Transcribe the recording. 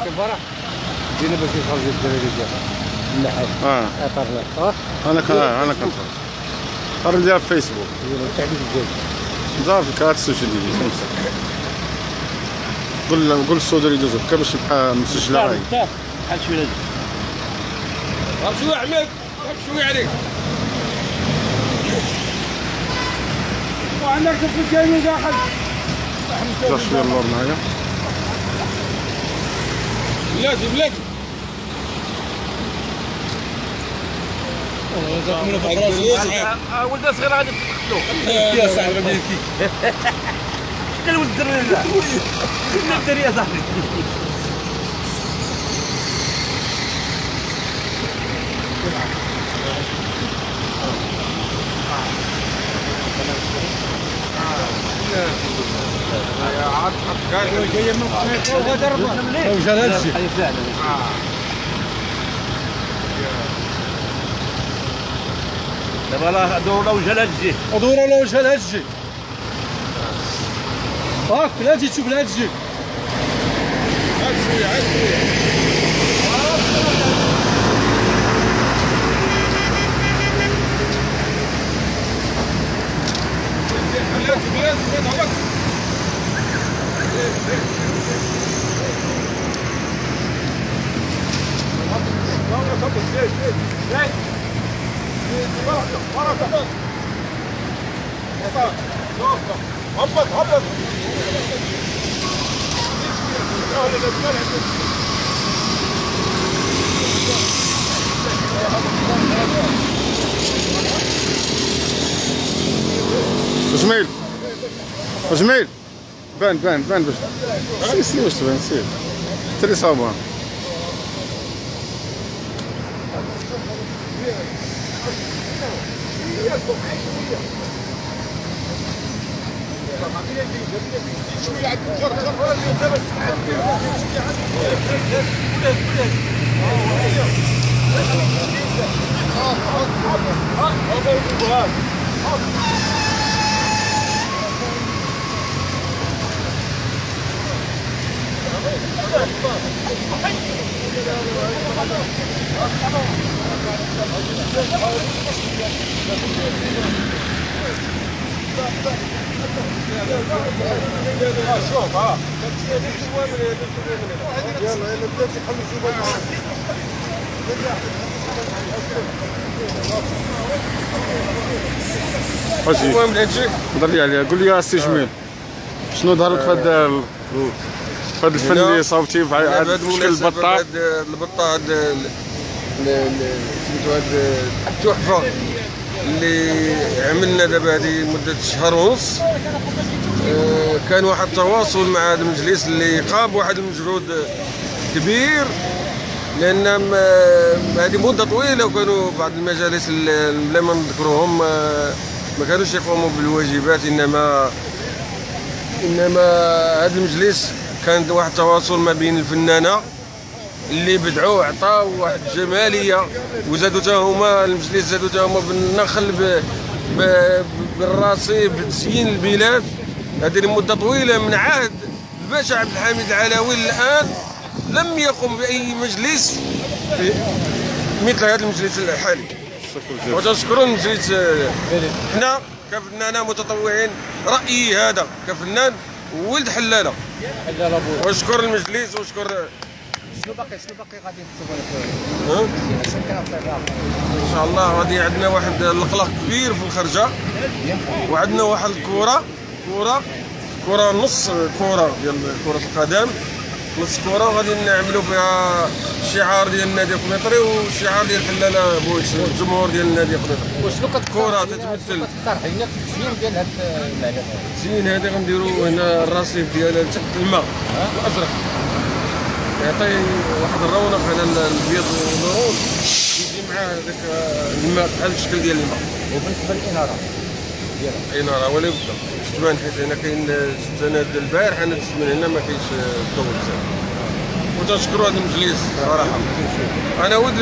كبره دينا باش يخرج الدراري ديالها النحاس اطرنا انا كنصور خرج ديال فيسبوك التعليق ديالك صافي كات السوشيال ميديا خمسة قول السودري يدوز هكا باش يبقى مسجل غايب بحال شويه غير شويه احمد غير شويه عليك وعندك تفكير كامل داخل جا شويه اللور معايا بلاتي ولد صغير غادي تقتلو يا صاحبي غادي يبكي شكون ولد الدري لا شكون الدري يا صاحبي عاد كاع جايه من قنيطره وجا لهذا الشيء دابا راه دوره وجه لهاد الجهه دوره ولا وجه لهاد الجهه هاك بلاتي تشوف لهاد الجهه عاد شويه هبط جميل بان باش سير واش تبان سير تري صابون شوف يلا بلاتي خلصوا المهم هضر لي عليها قول لي السي جميل شنو ظهر لك في هذا الفن اللي صاوبتي بهذا الشكل البطه البطه سميتو هاد التحفه اللي عملنا دابا هذه مده شهر ونص. كان واحد التواصل مع هذا المجلس اللي قام بواحد المجهود كبير، لان هذه مده طويله وكانوا بعض المجالس بلا ما نذكروهم ما كانوش يقوموا بالواجبات، انما هذا المجلس كان واحد التواصل ما بين الفنانه اللي بدعوا عطاو واحد الجماليه، وزادوا حتى هما المجلس زادوا حتى هما بالنخل بالرصيف بتزيين البلاد. هذه مده طويله من عهد الباشا عبد الحميد العلوي الان لم يقم باي مجلس مثل هذا المجلس الحالي. وتشكرون المجلس. حنا كفنانه متطوعين، رايي هذا كفنان ولد حلاله واشكر المجلس واشكر. شنو باقي غادي نكتبوا ان شاء الله غادي عندنا واحد القلق كبير في الخرجه، وعندنا واحد الكره نص كره ديال كره القدم، نص كره غادي نعملوا فيها الشعار ديال النادي القنيطري والشعار ديال حلاله بويس الجمهور ديال النادي القنيطري. وشنو كره تتمثل الترحيلات التزيين ديال هاد اللعبه؟ التزيين هذه غنديروا هنا الرصيف ديالها تحت الماء الازرق، يعطي واحد الرونق هذا البيض والورود يجي مع هذاك الماء بحال الشكل ديال الماء. وبالنسبه للاناره ديالها الاناره ولا بد تبان، حيت هنا كاين السنه ديال البارح انا دزت من هنا ما كاينش الضوء بزاف. وتشكروا هذا المجلس صراحه. انا ولد